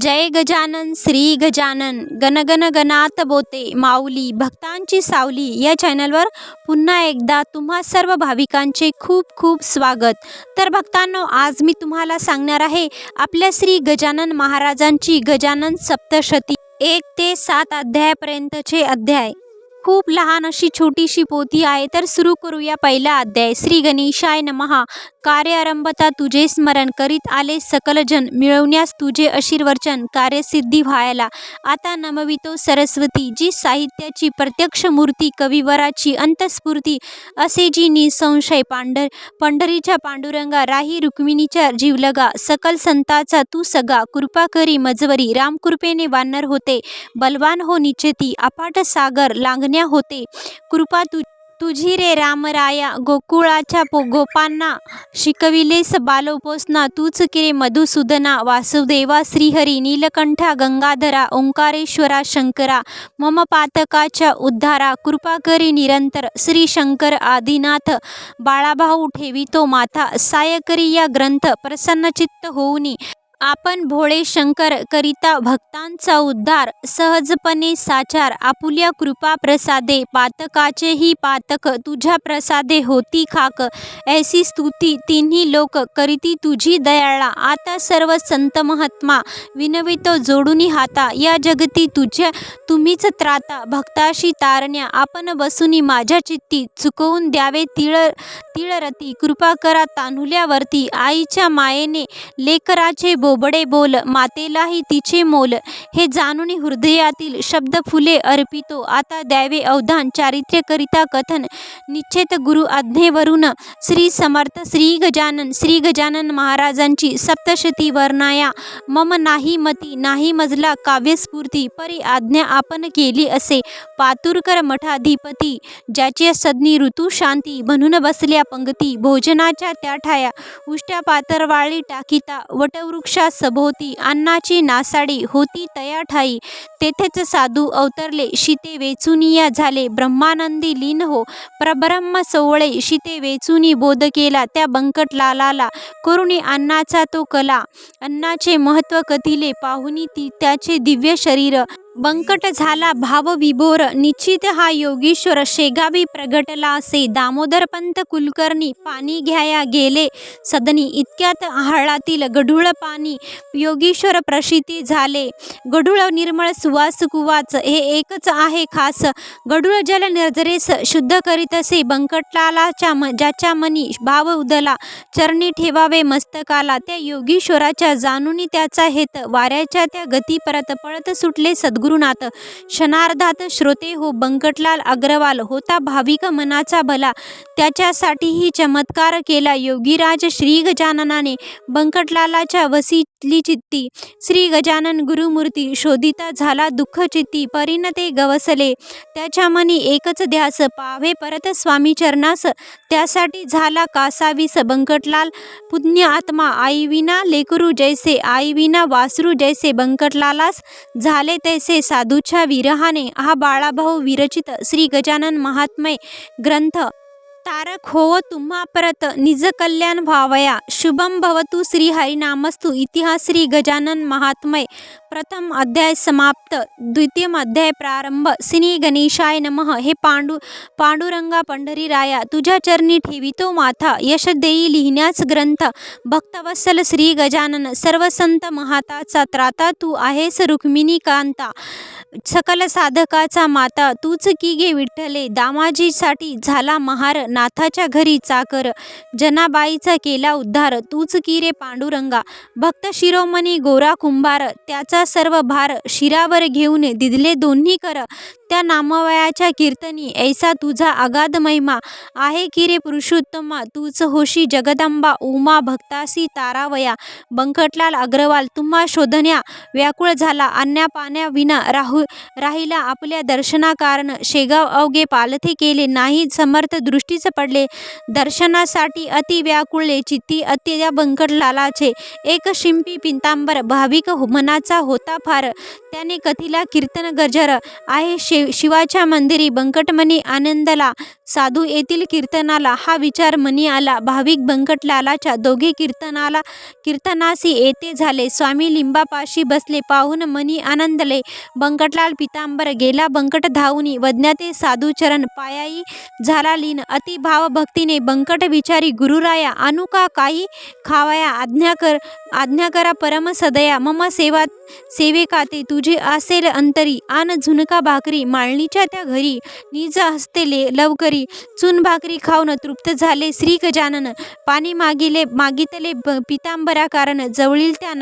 जय गजानन श्री गजानन गणगण गणात बोते माऊली भक्तांची सावली या चॅनलवर पुन्हा एकदा तुम्हा सर्व भाविकांचे खूप खूप स्वागत। तर भक्तांनो, आज मी तुम्हाला सांगणार आहे आपल्या श्री गजानन महाराजांची गजानन सप्तशती 1 ते 7 अध्यायापर्यंतचे अध्याय। खूप लहान अशी छोटीशी पोथी आहे। तर सुरू करूया पहिला अध्याय। श्री गणेशाय नमः। कार्य आरंभता तुझे स्मरण करीत आले सकल जन, मिळवण्यास तुझे आशीर्वचन कार्यसिद्धी व्हायला आता नमवितो सरस्वती। जी साहित्याची प्रत्यक्ष मूर्ती कविवराची अंतस्फूर्ती असे जी निसंशय पंढरीच्या पांडुरंगा राही रुक्मिणीच्या जीवलगा सकल संताचा तू सगा कृपा करी मजवरी रामकृपेने वानर होते बलवान हो निश्चिती अफाट सागर लांघण्या होते कृपा तुझी रे रामराया गोकुळाच्या गोपांना शिकविलेस बालोपोसना तूच के मधुसूदना वासुदेवा श्रीहरी नीलकंठा गंगाधरा ओंकारेश्वरा शंकरा मम पातकाच्या उद्धारा कृपा करी निरंतर श्री शंकर आदिनाथ बाळाभाऊ ठेवितो माथा साय करी या ग्रंथ प्रसन्नचित्त होऊनी आपण भोळे शंकर करिता भक्तांचा उद्धार सहजपणे साचार आपुल्या कृपा प्रसादे पातकाचेही पातक तुझ्या प्रसादे होती खाक ऐसी स्तुती तिन्ही लोक करीती तुझी दयाळा आता सर्व संत महात्मा विनवितो जोडूनी हाता या जगती तुम्हीच त्राता भक्ताशी तारण्या आपण बसूनी माझ्या चित्ती चुकवून द्यावे तिळरती कृपा करा तान्हुल्यावरती आईच्या मायेने लेकराचे बोबडे बोल मातेलाही तिचे मोल हे जाणून हृदयातील शब्द फुले अर्पितो आता द्यावे अवधान चारित्र्य करिता कथन निश्चित गुरु आज्ञेवरून श्री समर्थ श्री गजानन महाराजांची सप्तशती वर्णाया मम नाही मती नाही मजला काव्यस्फूर्ती परी आज्ञा आपण केली असे पातुरकर मठाधिपती ज्याची सदनी ऋतू शांती म्हणून बसल्या पंगती भोजनाच्या त्या ठाया उष्ट्या पातरवाळी टाकीता वटवृक्षा सभोवती अन्नाची नासाडी होती तया ठाई तेथेच साधू अवतरले शिते वेचुनिया झाले ब्रह्मानंदी लीन हो परब्रह्म सोवळे शिते वेचुनी बोध केला त्या बंकटलाला करुणी अन्नाचा तो कला अन्नाचे महत्व कथिले पाहुनी ती त्याचे दिव्य शरीर बंकट झाला भावविभोर निश्चित हा योगीश्वर शेगावी प्रगटला असे दामोदरपंत कुलकर्णी पाणी घ्याया गेले सदनी इतक्यात आहाळातील गढूळ पाणी योगीश्वर प्रशिती झाले गढूळ निर्मळ सुवास कुवाच हे एकच आहे खास गढूळ जल नजरेस शुद्ध करीत असे बंकटलालाच्या ज्याच्या मनी भाव उदला चरणी ठेवावे मस्तकाला त्या योगीश्वराच्या जाणूनी त्याचा हेत वाऱ्याच्या त्या गती परत पळत सुटले गुरुनाथ क्षणार्धात श्रोते हो बंकटलाल अग्रवाल होता भाविक मनाचा भला त्याच्यासाठीही चमत्कार केला योगीराज श्री गजाननाने बंकटलालाच्या वसितली चित्ती श्री गजानन गुरुमूर्ती शोधिता झाला दुःख चित्ती परीन ते गवसले त्याच्या मनी एकच ध्यास पावे परत स्वामी चरणास त्यासाठी झाला कासावीस बंकटलाल पुण्य आत्मा आई विना लेकरू जैसे आई विना वासरू जैसे बंकटलालास झाले तैसे साधूच्या विरहाने हा बाळाभाऊ विरचित श्री गजानन महात्म्य ग्रंथ तारक होव तुम्हा परत निज कल्याण व्हावया शुभम भवतु श्री हरिनामस्तु इतिहास श्री गजानन महात्म्य प्रथम अध्याय समाप्त द्वितीय अध्याय प्रारंभ श्री गणेशाय नमः। हे पांडुरंगा पंढरीराया तुझ्या चरणी ठेवितो माथा यश देई लिहिण्यास ग्रंथ भक्तवत्सल श्री गजानन सर्व संत महाताचा त्राता तू आहेस रुक्मिणी कांता सकल साधकाचा माता तूच की गे विठ्ठले दामाजीसाठी झाला महार नाथाच्या घरी चाकर जनाबाईचा केला उद्धार तूच की रे पांडुरंगा भक्त शिरोमणी गोरा कुंभार त्याचा सर्व भार शिरावर घेऊन दिदले दोन्ही कर त्या नामवयाच्या कीर्तनी ऐसा तुझा अगाध महिमा आहे की रे पुरुषोत्तमा तूच होशी जगदंबा उमा भक्तासी तारावया बंकटलाल अग्रवाल तुम्हा शोधण्या व्याकुळ झाला अन्या पाण्या विना राहिला आपल्या दर्शनाकारण शेगाव अवघे पालथे केले नाही समर्थ दृष्टीच पडले दर्शनासाठी अति व्याकुळले चित्ती अति बंकटलालाचे एक शिंपी पिंतांबर भाविक मनाचा होता फार त्याने कथिला कीर्तन गजर आहे शिवाच्या मंदिरी बंकटमणी आनंदला. साधू येथील कीर्तनाला. हा विचार मनी आला. भाविक बंकटलालाच्या दोघे कीर्तनासी येथे झाले. स्वामी लिंबापाशी बसले पाहून मनी आनंदले. बंकटलाल पितांबर गेला बंकट धावूनी. वदन्याते साधू चरण पायाई झाला लीन. अति भावभक्तीने बंकट विचारी गुरुराया, आणू का काही खावया? आज्ञा करा परम सदया. मम सेवेकाते तुझी असेल अंतरी. आन झुणका भाकरी माळणीच्या त्या घरी. निज हस्ते लवकरी. चून भाकरी खाऊन तृप्त झाले श्री गजानन. पाणी मागितले पितांबरा कारण. जवळील त्या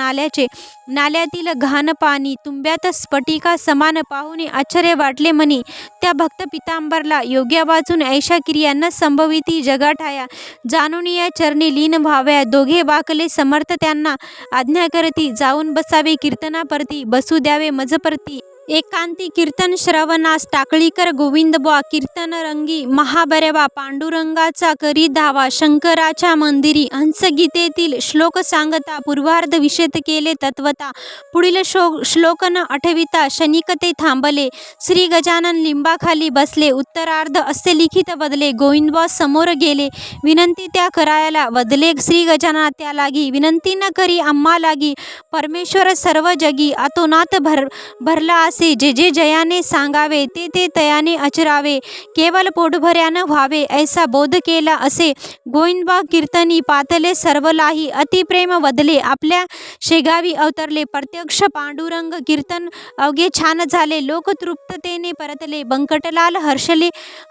नाल्यातील घाण पाणी तुंब्यात स्फटिका समान. पाहुणे आश्चर्य वाटले मनी त्या भक्त पितांबरला. योग्य वाचून ऐशा क्रिया न संभविती जगाठाया. जाणून या चरणी लीन व्हाव्या. दोघे वाकले समर्थ त्यांना. आज्ञा करती जाऊन बसावे कीर्तनापरती. बसू द्यावे मजपरती. एकांती कीर्तन श्रवणास टाकळीकर गोविंद बुवा. कीर्तन रंगी महाबरवा. पांडुरंगाचा करी धावा. शंकराच्या मंदिरी. हंसगीतेतील श्लोक सांगता. पूर्वार्ध विशद केले तत्वता. पुढील श्लोक न आठविता क्षणिक ते थांबले. श्री गजानन लिंबाखाली बसले. उत्तरार्ध असे लिखित वदले. गोविंदबुवा समोर गेले. विनंती त्या करायला. वदले श्री गजानना त्या लागी. विनंती न करी आम्हा लागी. परमेश्वर सर्व जगी. आतोनात भरला असे. जे जे जयाने सांगावे ते तयाने आचरावे. केवळ पोटभऱ्यानं व्हावे ऐसा बोध केला असे. गोविंदबुवा कीर्तनी पातले सर्वलाही. अतिप्रेम वदले आपल्या शेगावी अवतरले. प्रत्यक्ष पांडुरंग कीर्तन अवघे छान झाले. लोक तृप्ततेने परतले. बंकटलाल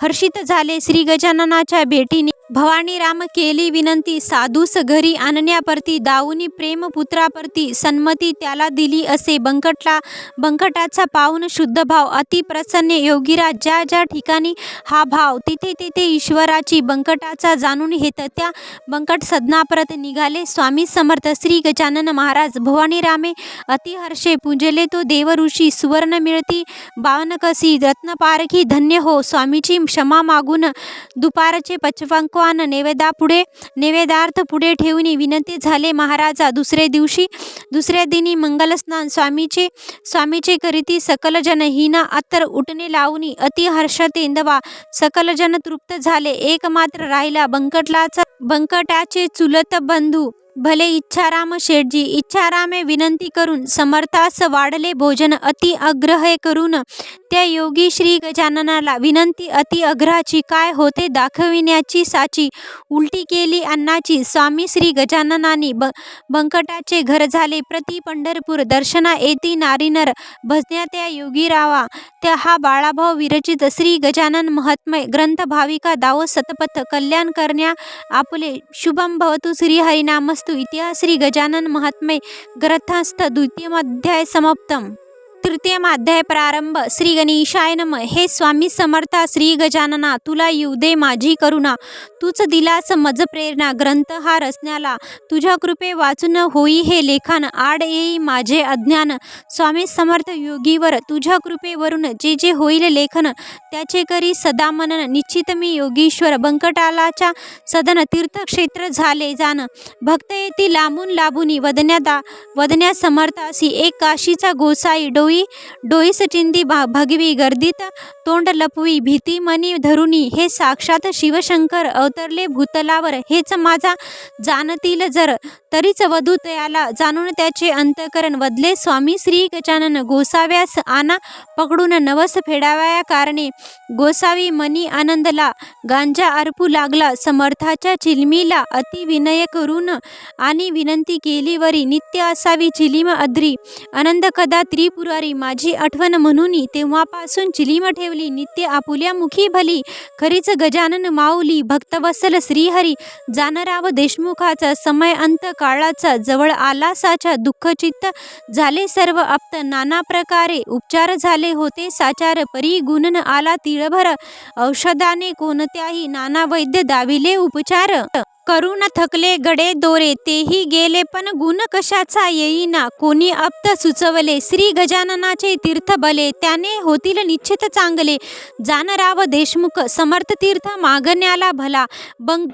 हर्षित झाले श्री गजाननाच्या भेटीने. भवानी राम केली विनंती. साधूस घरी आणण्यापरती. दाऊनी प्रेम पुत्रापरती. सन्मती त्याला दिली असे. बंकटाचा पाहून शुद्ध भाव. अति प्रसन्न योगीराज. ज्या ज्या ठिकाणी हा भाव तिथे तिथे ईश्वराची. बंकटाचा जाणून हेत त्या बंकट सदनापरत निघाले स्वामी समर्थ श्री गजानन महाराज. भवानी रामे अति हर्षे पूजले तो देव ऋषी. सुवर्ण मिळती बावनकसी. रत्नपारखी धन्य हो. स्वामीची क्षमा मागून दुपारचे पंचवाक्य नैवेद्यार्थ पुढे ठेवून विनंती झाले महाराजा. दुसऱ्या दिनी मंगलस्नान स्वामीचे करीती सकल जन. हिना अत्तर उठणे लावून अति हर्षतेंदवा. सकल जन तृप्त झाले. एक मात्र राहिला बंकटाचे चुलत बंधू भले इच्छाराम शेठजी. इच्छारामे विनंती करून समर्थास वाढले भोजन. अति आग्रह करून त्या योगी श्री गजाननाला. विनंती अति आग्रहाची. काय होते दाखविण्याची साची. उलटी केली अन्नाची. स्वामी श्री गजाननानी बंकटाचे घर झाले प्रति पंढरपूर. दर्शना येती नारीनर. भजन्या त्या योगी रावा. त्या हा बाळाभाव विरचित श्री गजानन महात्म्य ग्रंथ. भाविका दावो सतपथ. कल्याण करण्या आपले. शुभम भवतु श्री हरिनामस्तु. इतिहास श्री गजानन महात्म्य ग्रंथस्थ. द्वितीयोऽध्याय समाप्तम. तृतीयोऽध्याय प्रारंभ. श्री गणेशाय नमः. हे स्वामी समर्था श्री गजानना. तुला येऊ दे माझी करुणा. तूच दिलास मज प्रेरणा. ग्रंथ हा रचण्याला. तुझ्या कृपे वाचून होई हे लेखन. आड येई माझे अज्ञान. स्वामी समर्थ योगीवर तुझ्या कृपेवरून जे जे होईल लेखन. त्याचे करी सदा मनन. निश्चित मी योगीश्वर. बंकटालाच्या सदन तीर्थक्षेत्र झाले जाण. भक्त येती लांबून लांबुनी. वदन्या समर्थासी. एक काशीचा गोसाई. डोईस चिंदी भगवी. गर्दीत तोंड लपवी. भीती मनी धरुनी. हे साक्षात शिवशंकर अवतरले भूतलावर. हेच माझा जाणतील जर. तरीच वधू तयाला. जाणून त्याचे अंतकरण. वदले स्वामी श्री गजानन. गोसाव्यास आना पकडून. नवस फेडावया कारणे. गोसावी मनी आनंदला. गांजा अर्पू लागला समर्थाच्या चिलमीला. अति विनय करून आणि विनंती केली वरी. नित्य असावी चिलीम अद्री. आनंद कदा त्रिपुरारी. माझी आठवण म्हणून तेव्हापासून चिलीम ठेवली नित्य आपुल्या मुखी भली. खरीच गजानन माऊली. भक्तवत्सल श्रीहरी. जानराव देशमुखाचा. समय अंत काळाचा जवळ आला साचा. दुःखचित्त झाले सर्व आप्त. नाना प्रकारे उपचार झाले होते साचार. परी गुण आला तिळभर. औषधाने कोणत्याही. नाना वैद्य दाविले उपचार. करून थकले गडे दोरे तेही गेले पण गुण कशाचा येईना कोणी अप्त सुचवले श्री गजाननाचे तीर्थ बले त्याने होतील निश्चित चांगले जानराव देशमुख समर्थ तीर्थ मागण्याला भला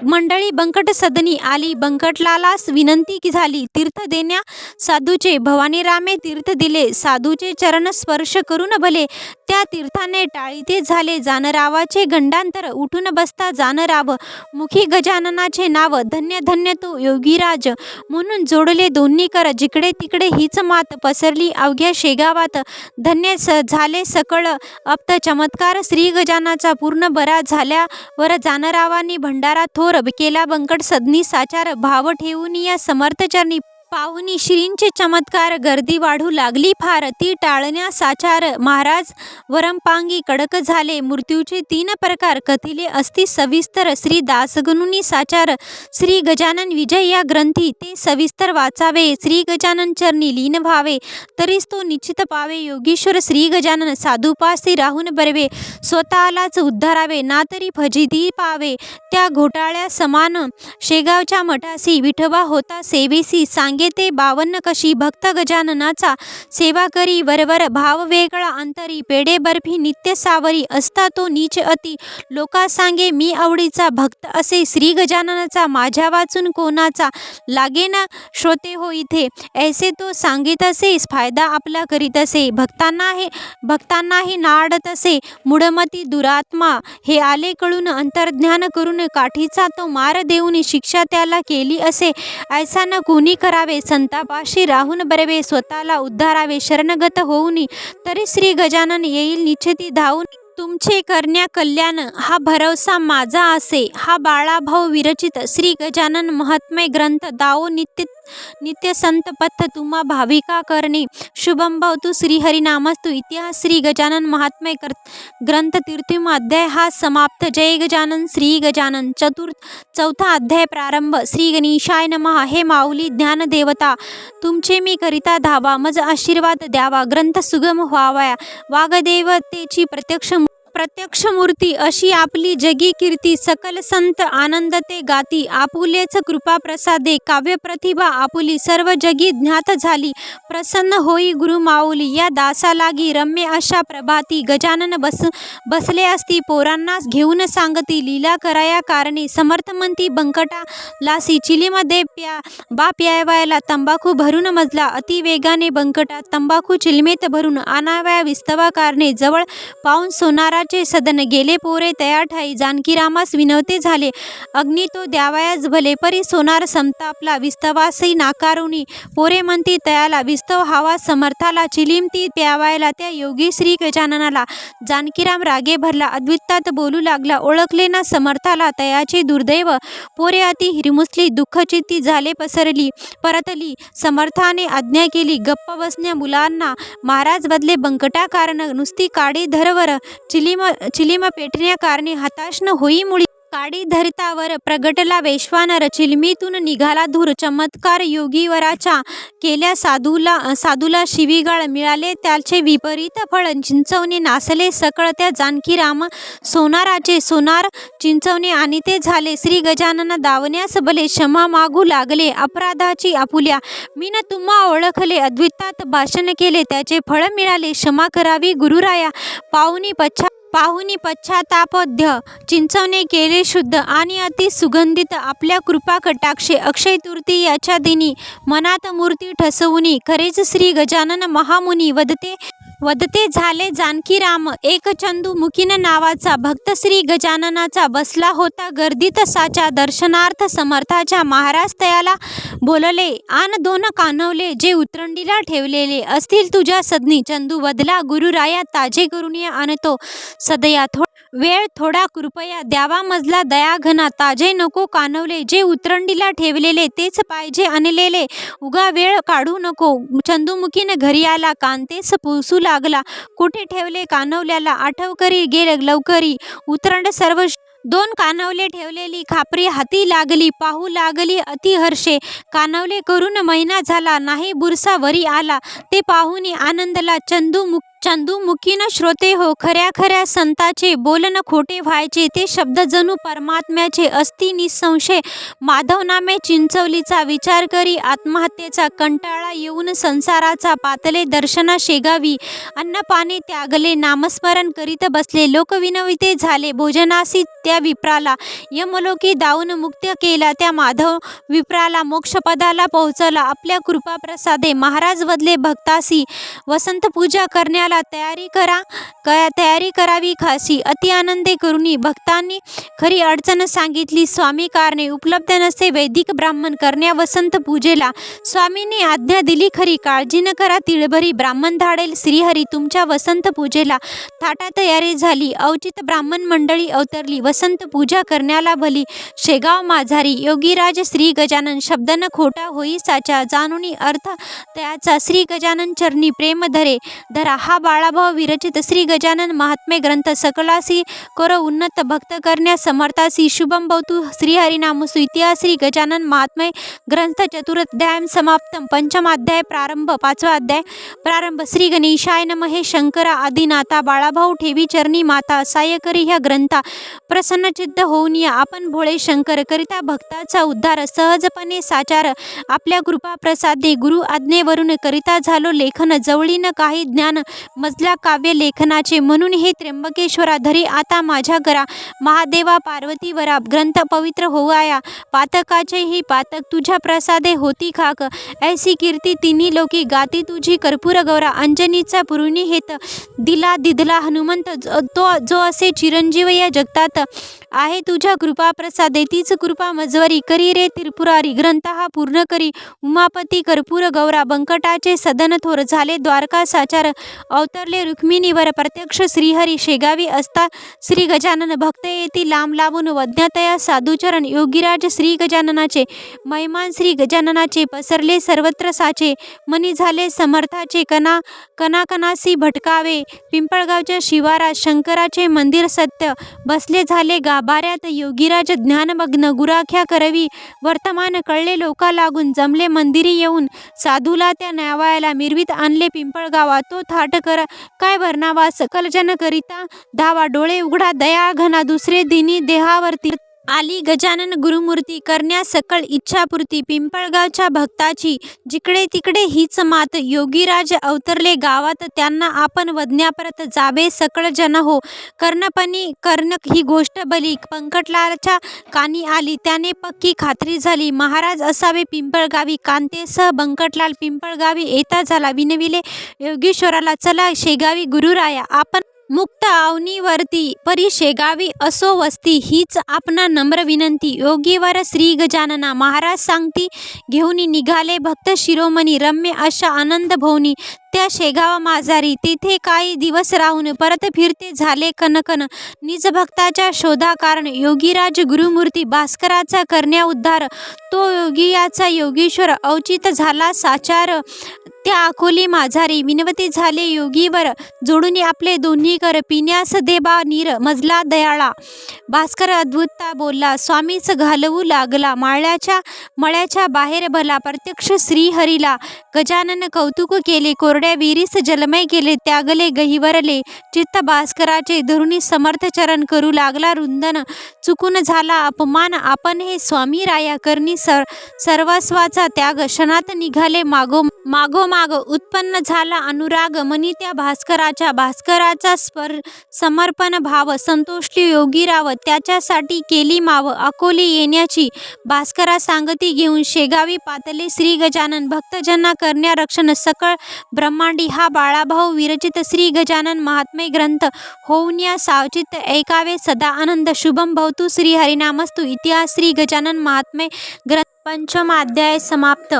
मंडळी बंकट सदनी आली बंकटलालास विनंती की झाली तीर्थ देण्या साधूचे भवानीरामे तीर्थ दिले साधूचे चरण स्पर्श करून भले त्या तीर्थाने टाळीते झाले जानरावाचे गंडांतर उठून बसता जानराव मुखी गजाननाचे नाव धन्य धन्य तो योगीराज म्हणून जोडले दोन्ही कर जिकडे तिकडे हीच मात पसरली अवघ्या शेगावात धन्य झाले सकळ अप्त चमत्कार श्री गजानाचा पूर्ण बरा झाल्यावर जानरावांनी भंडारा थोर केला बंकट सदनी साचार भाव ठेवून या समर्थचरणी पाहुनी श्रींचे चमत्कार गर्दी वाढू लागली फार ती टाळण्या साचार महाराज वरंपांगी कडक झाले मृत्यूचे 3 प्रकार कथिले असती सविस्तर श्री दासगणुनी साचार श्री गजानन विजय या ग्रंथी ते सविस्तर वाचावे श्री गजानन चरणी लीन व्हावे तरीच तो निश्चित पावे योगीश्वर श्री गजानन साधुपासी राहून बरवे स्वतःलाच उद्धारावे ना तरी फजिती पावे त्या घोटाळ्या समान शेगावच्या मठासी विठोबा होता सेवेसी सांगे ते 52 कशी भक्त गजाननाचा सेवा करी वरवर भाव वेगळा अंतरी पेडे बर्फी नित्य सावरी असता तो नीच अति लोका सांगे मी आवडीचा भक्त असे श्री गजाननाचा माझ्या वाचून कोणाचा लागेना श्रोते हो इथे ऐसे तो सांगित असे फायदा आपला करीत असे भक्तांनाही नाडत असे मूढमती दुरात्मा हे आले कळून अंतर्ज्ञान करून काठीचा तो मार देऊन शिक्षा त्याला केली असे ऐसा न कोणी करावे संतापाशी राहून बरवे स्वतःला उद्धारावे शरणगत होऊनी तरी श्री गजानन येईल निश्चिती धावून तुमचे करण्या कल्याण हा भरवसा माझा असे हा बाळाभाऊ विरचित श्री गजानन महात्म्य ग्रंथ दाओ नित्य संत पथ तुम्हा भाविका करणे शुभम भवतु श्रीहरिनामस्तु इतिहास श्री गजानन महात्म्य ग्रंथ तृतीय अध्याय हा समाप्त जय गजानन श्री गजानन चौथा अध्याय प्रारंभ श्री गणेशाय नमः हे माऊली ज्ञान देवता तुमचे मी करिता धावा मज आशीर्वाद द्यावा ग्रंथ सुगम व्हावा वागदेवतेची प्रत्यक्ष मूर्ती अशी आपली जगी कीर्ती सकल संत आनंदते गाती आपुलेच कृपा प्रसादे काव्य प्रतिभा आपुली सर्व जगी ज्ञात झाली प्रसन्न होई गुरु माऊली या दासा लागी रम्य अशा प्रभाती गजानन बसले असती पोरांना घेऊन सांगती लीला कराया कारणे समर्थ म्हणती बंकटा लासी चिलीमध्ये प्यायवायला तंबाखू भरून मजला अतिवेगाने बंकटा तंबाखू चिलमेत भरून आणाव्या विस्तवा कारणे जवळ पाहून सोनारा सदन गेले पोरे तया ठाई जानकीरामास विनवते झाले अग्नी तो द्यावयास भले परी सोनार संतापला विस्तवासही नाकारुणी पोरे म्हणती तयाला विस्तव हवा समर्थाला चिलीमती प्यावायला त्या योगी श्री गजाननाला जानकीराम रागे भरला अद्वितात बोलू लागला ओळखले ना समर्थाला तयाचे दुर्दैव पोरे अति हिरमुसली दुःखचित्ती झाले परतली समर्थाने आज्ञा केली गप्प बसण्या मुलांना महाराज बदले बंकटा कारण नुसती काडी धरवर चिलीम पेटण्या कारणे हताश न होई मुळी काडी धरितावर प्रगटला वैश्वानर चिलमीतून निघाला धूर चमत्कार योगीवराच्या केल्या साधूला शिवीगाळ मिळाले त्याचे विपरीत फळ चिंचवणे नासले सकळ त्या जानकीराम सोनार चिंचवणे आणि ते झाले श्री गजानन दावण्यास भले क्षमा मागू लागले अपराधाची आपुल्या मीन तुम्हा ओळखले अद्वितात भाषण केले त्याचे फळ मिळाले क्षमा करावी गुरुराया पाहुनी पश्चातापद्य चिंचवणे केले शुद्ध आणि अति सुगंधित आपल्या कृपा कटाक्षे अक्षय तृतीयाच्या दिनी मनात मूर्ती ठसवुनी खरेच श्री गजानन महामुनी वदते झाले जानकीराम एक चंदू मुकीन नावाचा भक्त श्री गजाननाचा बसला होता गर्दीत साच्या दर्शनार्थ समर्थाच्या महाराज तयाला बोलले आन 2 कानवले जे उतरंडीला ठेवलेले असतील तुझ्या सदनी चंदू वदला गुरुराया ताजे करून आणतो सदया वेळ थोडा कृपया द्यावा मजला दयाघना ताजे नको कानवले जे उतरंडीला ठेवलेले तेच पाहिजे आणलेले उगा वेळ काढू नको चंदुमुखीनं घरी आला कांतेस पुसू लागला कुठे ठेवले कानवल्याला आठव करी गेल लवकरी उतरंड सर्व 2 कानवले ठेवलेली खापरी हाती लागली पाहू लागली अतिहर्षे कानवले करून महिना झाला नाही बुरसा वरी आला ते पाहुनी आनंदला चंदुमुखी न श्रोते हो, खऱ्या खऱ्या संताचे बोलन खोटे व्हायचे, ते शब्द जणू परमात्म्याचे असती निसंशय. माधव नामे चिंचवलीचा, विचार करी आत्महत्येचा, कंटाळा येऊन संसाराचा, पातले दर्शना शेगावी. अन्न पाणी त्यागले, नामस्मरण करीत बसले, लोकविनविते झाले भोजनासी त्या विप्राला. यमलोकी दाऊन मुक्त केला त्या माधव विप्राला, मोक्षपदाला पोहोचवला आपल्या कृपाप्रसादे. महाराज बदले भक्तासी, वसंत पूजा करण्याला तयारी करावी खासी. अति आनंदे करुणी भक्तांनी खरी अडचण सांगितली, स्वामी कारणे उपलब्ध नसे वैदिक ब्राह्मण करण्या वसंत पूजेला. स्वामींनी आज्ञा दिली खरी, काळजी न करा तिळभरी, ब्राह्मण धाडेल श्रीहरी तुमच्या वसंत पूजेला. थाटा तयारी झाली, अवचित ब्राह्मण मंडळी अवतरली, वसंत पूजा करण्याला भली. शेगाव माझारी योगीराज श्री गजानन, शब्द न खोटा होई साचा, जाणुनी अर्थ त्याचा श्री गजानन चरणी प्रेम धरा. हा बाळाभाव विरचित श्री गजानन महात्म्य ग्रंथ सकलासी कर उन्नत, भक्त करण्या समर्थासी. शुभम भवतु श्रीहरिनामस्तु. इतिहास श्री गजानन महात्म्य ग्रंथ चतुर्थाध्याय समाप्तम. पंचमाध्याय प्रारंभ. पाचवा अध्याय प्रारंभ. श्री गणेशाय नमः. हे शंकरा आदिनाथा, बाळाभाऊ ठेवी चरणी माता, सहाय्य करी ह्या ग्रंथा. प्रसन्नचित्त होऊन या आपण भोळे शंकर, करिता भक्ताचा उद्धार सहजपणे साचार. आपल्या कृपा प्रसादे गुरु आज्ञेवरून करिता झालो लेखन, जवळीन काही ज्ञान मजला काव्य लेखनाचे, म्हणून हे त्र्यंबकेश्वरा धरी आता माझ्या करा. महादेवा पार्वतीवरा ग्रंथ पवित्र होवाया, पातकाचे ही पातक तुझ्या प्रसादे होती खाक. ऐसी कीर्ती तिन्ही लोकी गाती तुझी, कर्पूर गौरा अंजनीचा पुरुणी हेत. दिला हनुमंत तो जो असे चिरंजीव या जगतात, आहे तुझ्या कृपा प्रसादे तीच कृपा मजवरी. करी रे त्रिपुरारी ग्रंथ हा पूर्ण करी, उमापती कर्पूर गौरा बंकटाचे सदन थोर. झाले द्वारका साचार, अवतरले रुक्मिणीवर प्रत्यक्ष श्रीहरी. शेगावी असता श्री गजानन, भक्त येती लांब लांबून वज्ञतया साधुचरण. योगीराज श्री गजाननाचे महिमान श्री गजाननाचे, पसरले सर्वत्र साचे. मनी झाले समर्थाचे, कणाकणासी भटकावे. पिंपळगावच्या शिवारात शंकराचे मंदिर सत्य, बसले झाले गाभाऱ्यात योगीराज ज्ञानमग्न. गुराख्या करवी वर्तमान, कळले लोका लागून, जमले मंदिरी येऊन. साधूला त्या न्यावायला मिरवीत आणले पिंपळगावा. तो थाट कर काय वर्णावा, सकल जन करिता धावा. डोळे उघडा दया घना, दुसरे दिनी देहावरती आली गजानन गुरुमूर्ती. करण्या सकळ इच्छापूर्ती, पिंपळगावच्या भक्ताची जिकडे तिकडे हीच मात. योगीराज अवतरले गावात, त्यांना आपण वदन्यापरत जावे सकळ जन हो. कर्ण ही गोष्ट बली, पंकटलालच्या कानी आली, त्याने पक्की खात्री झाली. महाराज असावे पिंपळगावी, कांतेसह बंकटलाल पिंपळगावी येता झाला. विनविले योगीश्वराला, चला शेगावी गुरुराया आपण. मुक्त अवनीवरती परी शेगावी असो वस्ती, हीच आपणा नम्र विनंती. योगीवर श्री गजानना महाराज सांगती, घेऊन निघाले भक्त शिरोमणी. रम्य अशा आनंद भवनी त्या शेगाव माझारी. तेथे काही दिवस राहून परत फिरते झाले कनकन. निज भक्ताच्या शोधा कारण, योगीराज गुरुमूर्ती भास्कराचा करण्या उद्धार. तो योगी याचा योगीश्वर, अवचित झाला साचार. त्या अकोली माझारी विनवते झाले योगीवर, जोडून आपले दोन्ही कर. पिण्यास दे बा नीर मजला दयाळा. भास्कर अद्भुतता बोलला, स्वामीच घालवू लागला. मळ्याच्या बाहेर भला प्रत्यक्ष श्रीहरीला. गजानन कौतुक केले, कोरड्या विहिरीस जलमय केले. त्यागले गहिवरले चित्त भास्कराचे, धरुणी समर्थ चरण करू लागला रुंदन. चुकून झाला अपमान, आपण हे स्वामी राया. करणी सर्वस्वाचा त्याग, क्षणात निघाले मागोमाग. उत्पन्न झाला अनुराग मनी त्या भास्कराचा समर्पण भाव. संतोषली योगीराव, त्याच्यासाठी केली माव. अकोली येण्याची भास्करा सांगती घेऊन, शेगावी पातले श्री गजानन. भक्तजना करण्या रक्षण, सकळ ब्रह्मांडी हा बाळाभाऊ विरचित श्री गजानन महात्म्य ग्रंथ. होऊन या सावचित ऐकावे सदा आनंद. शुभम भवतु श्री हरिनामस्तु. इतिहास श्री गजानन महात्म्य ग्रंथ. पंचमाध्याय समाप्त.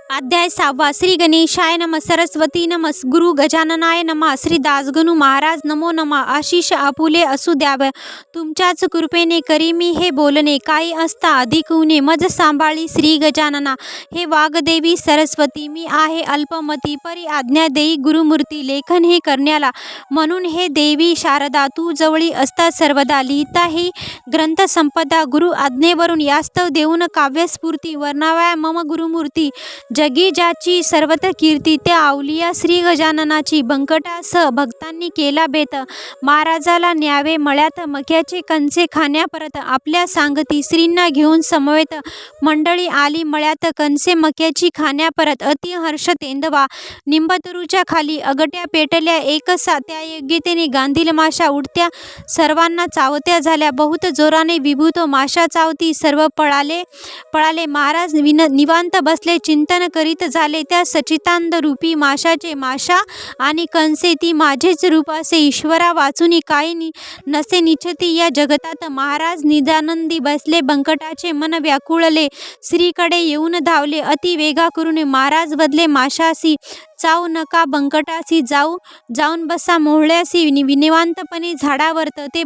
अध्याय 6. श्री गणेशाय नमः. सरस्वती नमः. गुरु गजाननाय नमः. श्री दासगणू महाराज नमो नमः. आशिष आपुले असू द्यावं, तुमच्याच कृपेने करी मी हे बोलणे. काही असता अधिक उणे, मज सांभाळी श्री गजानना. हे वाग्देवी सरस्वती, मी आहे अल्पमती. परी आज्ञा देई गुरुमूर्ती, लेखन हे करण्याला. म्हणून हे देवी शारदा, तू जवळी असता सर्वदा. लिहिता ही ग्रंथ संपदा, गुरु आज्ञेवरून. यास्तव देऊन काव्यस्फूर्ती, वर्णाव्या मम गुरुमूर्ती. जगी ज्याची सर्वत्र कीर्ती, त्या अवलिया श्री गजाननाची. बंकटासह भक्ता भक्तांनी केला बेत, महाराजाला न्यावे मळ्यात मक्याचे कणसे खाण्या परत. आपल्या सांगती श्रींना घेऊन समवेत मंडळी आली मळ्यात, कणसे मक्याची खाण्या परत. अति हर्ष तेंदवा निंबतरूच्या खाली, अगट्या पेटल्या एकसा, त्या योग्यतेने गांधील माशा उडत्या सर्वांना चावत्या झाल्या. बहुत जोराने विभूत माशा चावती, सर्व पळाले. महाराज निवांत बसले, चिंतन करीत झाले. त्या सच्चिदानंद रूपी माशाचे, माशा आणि कणसे ती माझेच रूप असे. ईश्वरा वाचुनी काही नसे निश्चिती या जगतात. महाराज निजानंदी बसले, बंकटाचे मन व्याकुळले. श्रीकडे येऊन धावले, अति वेगा करून महाराज बदले माशासी. चावू नका बंकटासी, जाऊन बसा मोहळ्यासी. निवांतपणे झाडावरत ते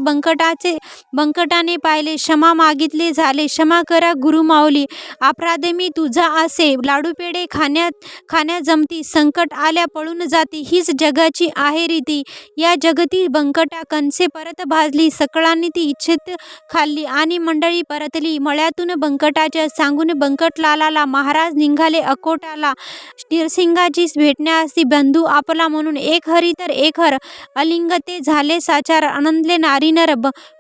बंकटाने पाहिले, क्षमा मागितले झाले. क्षमा करा गुरुमाऊली, अपराध मी तुझा असे. लाडूपेढे खाण्या जमती, संकट आल्या पळून जाती. हीच जगाची आहे रीती, या जगती बंकटा. कणसे परत भाजली, सकळांनी ती इच्छित खाल्ली आणि मंडळी परतली मळ्यातून बंकटाच्या. सांगून बंकटलाला महाराज निघाले अकोटाला. नरसिंगाजी भेटण्यासी, बंधू आपला म्हणून. एक हरी तर एक हर, अलिंगते झाले साचार. आनंदले नारी नर,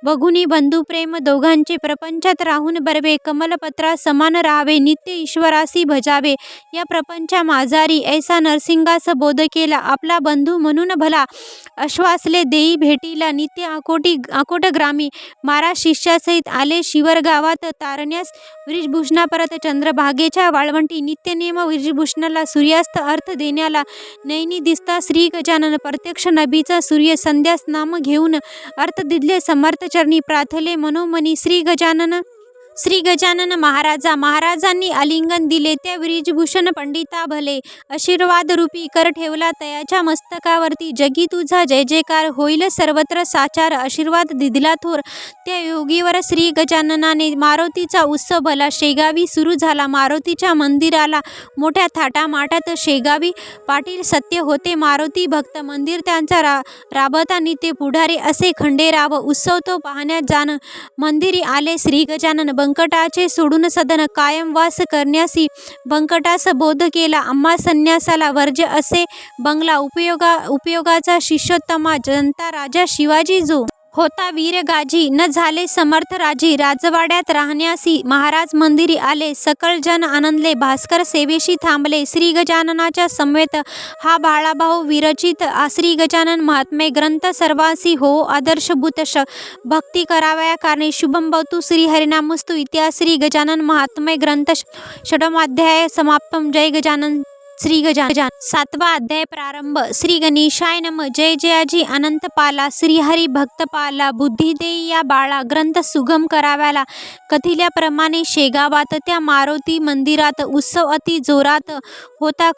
बघुनी बंधू प्रेम दोघांचे. प्रपंचात राहून बरवे, कमलपत्रा समान राहावे. नित्य ईश्वरासी भजावे, या प्रपंचा माझारी. ऐसा नरसिंगास बोध केला, आपला बंधू म्हणून भला. आश्वासले देई भेटीला, नित्य अकोट ग्रामी. महाराज शिष्यासहित आले शिवर गावात, तारण्यास वृषभूषणा परत. चंद्रभागेच्या वाळवंटी, नित्यनेम वृषभूषणाला. सूर्यास्त अर्थ देण्याला, नैनी दिसता श्री गजानन. प्रत्यक्ष नभीचा सूर्य, संध्यास नाम घेऊन अर्थ दिले समर्थ चरणी. प्रार्थले मनोमनी श्री गजानन महाराजांनी आलिंगन दिले, त्या वृषभूषण पंडिता भले. आशीर्वाद रूपी कर ठेवला तयाच्या मस्तकावरती. जगी तुझा जय जयकार, होईल सर्वत्र साचार. आशीर्वाद दिला थोर त्या योगीवर श्री गजाननाने. मारुतीचा उत्सव भला शेगावी सुरू झाला. मारुतीच्या मंदिराला मोठ्या थाटामाटात शेगावी पाटील सत्य होते मारुती भक्त. मंदिर त्यांचा राबता नित्य पुढारी असे खंडेराव. उत्सव तो पाहण्यात जाण, मंदिरी आले श्री गजानन. बंकटाचे सोडून सदन, कायम वास करण्यासी. बंकटास बोध केला, आम्हा संन्यासाला. वर्ज्य असे बंगला, उपयोगाचा शिष्योत्तमा. जनता राजा शिवाजी जो होता वीर गाजी. न झाले समर्थ राजी, राजवाड्यात राहण्यासी. महाराज मंदिरी आले, सकळ जन आनंदले. भास्कर सेवेशी थांबले, श्री गजाननाच्या समवेत. हा बाळाभाऊ विरचित श्री गजानन महात्मे ग्रंथ सर्वांसी हो आदर्शभूत. भक्ती करावया कारणे, शुभम भवतु श्री हरिनामस्तु. इतिहास श्री गजानन महात्मे ग्रंथ षडमाध्याय समाप्तम. जय गजानन श्री गजानन. 7वा अध्याय प्रारंभ. श्री गणेशाय नम. जय जयाजी अनंत पाला, श्रीहरी भक्त पाला. बुद्धी देई या बाळा, ग्रंथ सुगम कराव्याला. कथिल्याप्रमाणे शेगावात त्या मारुती मंदिरात उत्सव अति जोरात होता.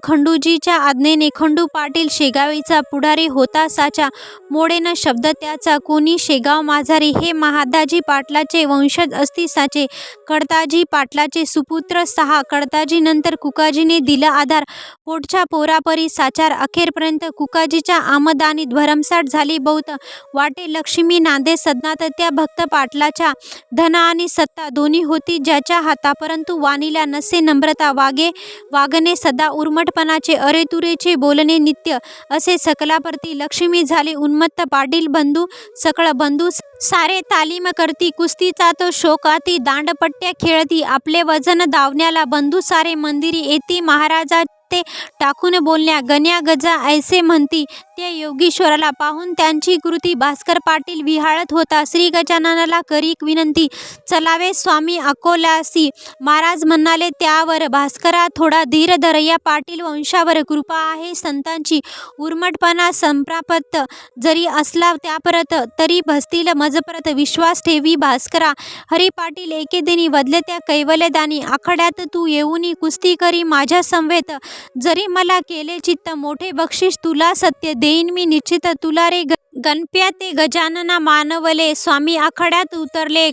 खंडूजीच्या आज्ञेने. खंडू पाटील शेगावीचा पुढारी होता साचा. मोडेन शब्द त्याचा, कोणी शेगाव माझारी. हे महादाजी पाटलाचे वंशज असती साचे. कडताजी पाटलाचे सुपुत्र 6. कडताजी नंतर कुकाजीने दिला आधार. पोटच्या पोरापरी साचार. अखेरपर्यंत कुकाजीच्या आमदानीत भरमसाठ झाली बहुत. वाटे लक्ष्मी नांदे सदनात. त्या भक्त पाटलाच्या धन आणि सत्ता दोन्ही होती ज्याच्या हाता. परंतु वाणीला नसे नम्रता. वागणे सदा उर्मटपणाचे. अरेतुरेचे बोलणे नित्य. असे सकलाप्रती लक्ष्मी झाले उन्मत्त. पाटील बंधू सकळ बंधू सारे तालीम करती. कुस्तीचा तो शोकाती. दांडपट्ट्या खेळती. आपले वजन दावण्याला. बंधू सारे मंदिरी येती. महाराजा ते टाकून बोलण्या. गण्या गजा ऐसे म्हणती. त्या योगीश्वराला पाहून त्यांची कृती. भास्कर पाटील विहाळत होता. श्री गजाननाला करी विनंती, चलावे स्वामी अकोल्यासी. महाराज म्हणाले त्यावर, भास्करा थोडा धीर धर. या पाटील वंशावर कृपा आहे संतांची. उर्मटपणा संप्राप्त जरी असला त्यापरत, तरी भसतील मजप्रत. विश्वास ठेवी भास्करा. हरी पाटील एकेदिनी वदले त्या कैवल्यदानी. आखाड्यात तू येऊनी कुस्ती करी माझ्या समवेत. जरी मला केले चित्त, मोठे बक्षीस तुला सत्य देईन मी निश्चित. तुला रे गणप्या ते गजानना मानवले, स्वामी आखाड्यात उतरले,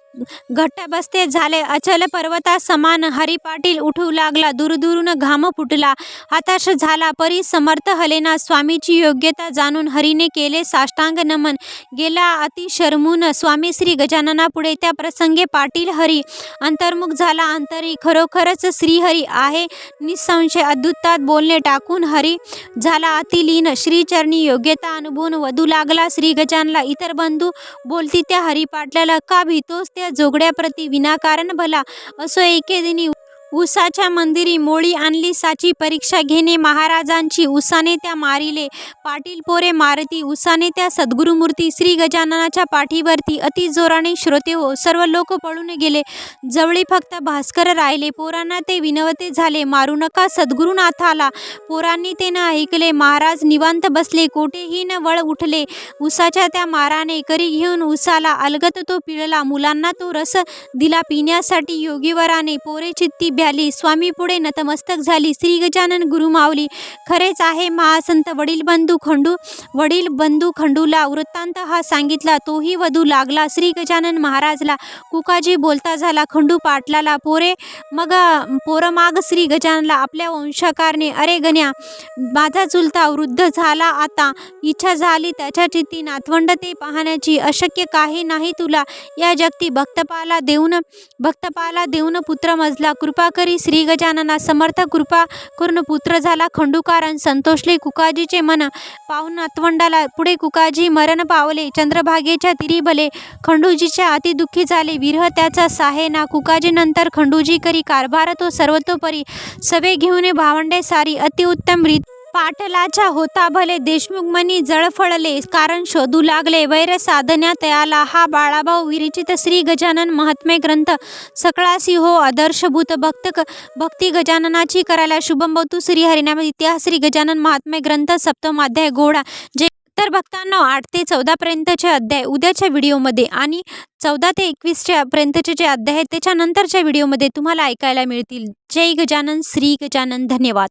घट्ट बसते झाले अचल पर्वता समान. हरी पाटील उठू लागला, दूरदूरून घाम फुटला, हताश झाला, परी समर्थ हलेना. स्वामीची योग्यता जाणून हरीने केले साष्टांग नमन. गेला अति शरमून स्वामी श्री गजाननापुढे. त्या प्रसंगे पाटील हरी अंतर्मुख झाला. अंतरी खरोखरच श्रीहरी आहे निसंशय. अद्भुतात बोलणे टाकून हरी झाला अतिलीन. श्रीचरणी योग्यता अनुभवून वधू लागला श्री गजानला. इतर बंधू बोलती त्या हरिपाटलाला, का भीतोस त्या जोगड्याप्रती विनाकारण भला. असो एके दिनी उसाच्या मंदिरी मोळी आणली साची. परीक्षा घेणे महाराजांची उसाने त्या मारिले. पाटील पोरे मारती उसाने त्या सद्गुरुमूर्ती. श्री गजाननाच्या पाठीवरती अति जोराने श्रोते हो सर्व लोक पळून गेले. जवळी फक्त भास्कर राहिले. पोरांना ते विनवते झाले, मारू नका सद्गुरुनाथाला. पोरांनी ते न ऐकले. महाराज निवांत बसले, कोठेही न वळ उठले. उसाच्या त्या माराने करी घेऊन उसाला अलगत तो पिळला. मुलांना तो रस दिला पिण्यासाठी योगीवराने. पोरे चित्ती भ्याली, स्वामी पुढे नतमस्तक झाली. श्री गजानन गुरुमाऊली खरेच आहे महासंत. वडील बंधू खंडूला वृत्तांत हा सांगितला. तोही वधू लागला श्री गजानन महाराजला. कुकाजी बोलता झाला खंडू पाटलाला. पोरमाग श्री गजाननला आपल्या वंशकारने, अरे गण्या माझा चुलता वृद्ध झाला आता. इच्छा झाली त्याच्या चित्ती नातवंड ते पाहण्याची. अशक्य काही नाही तुला या जगती. भक्तपाला देऊन पुत्र मजला. कृपा करी श्री गजानना समर्थ. कृपा करून पुत्र झाला खंडू. कारण संतोषले कुकाजीचे मन पाहून नातवंडाला. पुढे कुकाजी मरण पावले चंद्रभागेच्या तीरी भले. खंडूजीच्या अति दुःखी झाले, विरह त्याचा साहेना. कुकाजी नंतर खंडूजी करी कारभार तो सर्वतोपरी. सवे घेऊन भावंडे सारी अतिउत्तम रीत. पाटलाच्या होता भले देशमुख मनी जळफळले. कारण शोधू लागले वैर साधण्यात याला. हा बाळाभाऊ विरचित श्री गजानन महात्म्य ग्रंथ सकळासी हो आदर्शभूत. भक्ती गजाननाची करायला. शुभमभवतु. श्री हरिनाम इतिहास श्री गजानन महात्म्य ग्रंथ सप्तमाध्याय घोडा. जे तर भक्तांनो 8 ते 14 पर्यंतचे अध्याय उद्याच्या व्हिडिओमध्ये आणि 14 ते 21 पर्यंतचे जे अध्याय आहेत त्याच्यानंतरच्या व्हिडिओमध्ये तुम्हाला ऐकायला मिळतील. जय गजानन, श्री गजानन. धन्यवाद.